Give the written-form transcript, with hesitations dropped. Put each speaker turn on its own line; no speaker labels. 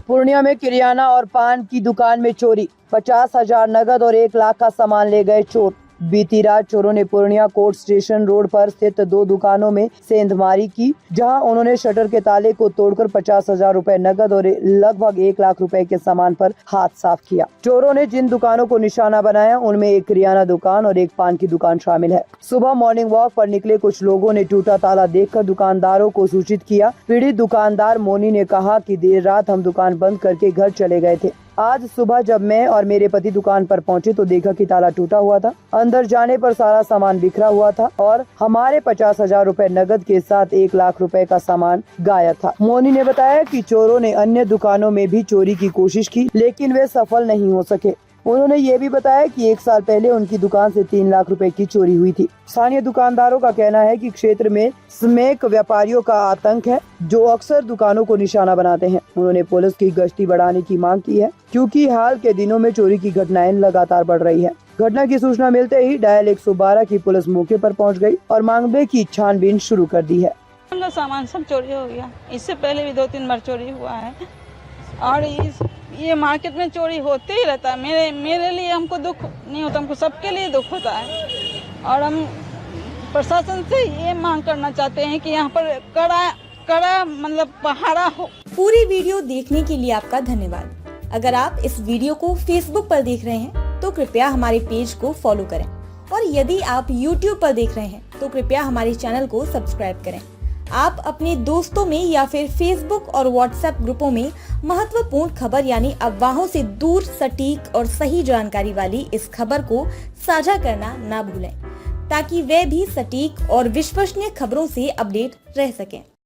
पूर्णिया में किराना और पान की दुकान में चोरी, 50,000 नगद और 1 लाख का सामान ले गए चोर। बीती रात चोरों ने पूर्णिया कोर्ट स्टेशन रोड पर स्थित 2 दुकानों में सेंधमारी की, जहां उन्होंने शटर के ताले को तोड़कर 50,000 रुपए नगद और लगभग 1 लाख रुपए के सामान पर हाथ साफ किया। चोरों ने जिन दुकानों को निशाना बनाया उनमें एक किराना दुकान और एक पान की दुकान शामिल है। सुबह मॉर्निंग वॉक पर निकले कुछ लोगों ने टूटा ताला देखकर दुकानदारों को सूचित किया। पीड़ित दुकानदार मोनी ने कहा कि देर रात हम दुकान बंद करके घर चले गए थे। आज सुबह जब मैं और मेरे पति दुकान पर पहुंचे तो देखा कि ताला टूटा हुआ था। अंदर जाने पर सारा सामान बिखरा हुआ था और हमारे 50,000 रुपए नगद के साथ 1 लाख रुपए का सामान गायब था। मोनी ने बताया कि चोरों ने अन्य दुकानों में भी चोरी की कोशिश की, लेकिन वे सफल नहीं हो सके। उन्होंने ये भी बताया कि 1 साल पहले उनकी दुकान से 3 लाख रुपए की चोरी हुई थी। स्थानीय दुकानदारों का कहना है कि क्षेत्र में स्मैक व्यापारियों का आतंक है, जो अक्सर दुकानों को निशाना बनाते हैं। उन्होंने पुलिस की गश्ती बढ़ाने की मांग की है, क्योंकि हाल के दिनों में चोरी की घटनाएं लगातार बढ़ रही है। घटना की सूचना मिलते ही डायल 112 की पुलिस मौके पर पहुंच गई और मामले की छानबीन शुरू कर दी है।
सामान सब चोरी हो गया, इससे पहले भी 2-3 बार चोरी हुआ है और ये मार्केट में चोरी होते ही रहता है। मेरे लिए हमको दुख नहीं होता, हमको सबके लिए दुख होता है और हम प्रशासन से ये मांग करना चाहते हैं कि यहाँ पर कड़ा मतलब पहरा हो।
पूरी वीडियो देखने के लिए आपका धन्यवाद। अगर आप इस वीडियो को फेसबुक पर देख रहे हैं तो कृपया हमारे पेज को फॉलो करें और यदि आप यूट्यूब पर देख रहे हैं तो कृपया हमारे चैनल को सब्सक्राइब करें। आप अपने दोस्तों में या फिर फेसबुक और व्हाट्सएप ग्रुपों में महत्वपूर्ण खबर यानी अफवाहों से दूर सटीक और सही जानकारी वाली इस खबर को साझा करना ना भूलें, ताकि वे भी सटीक और विश्वसनीय खबरों से अपडेट रह सकें।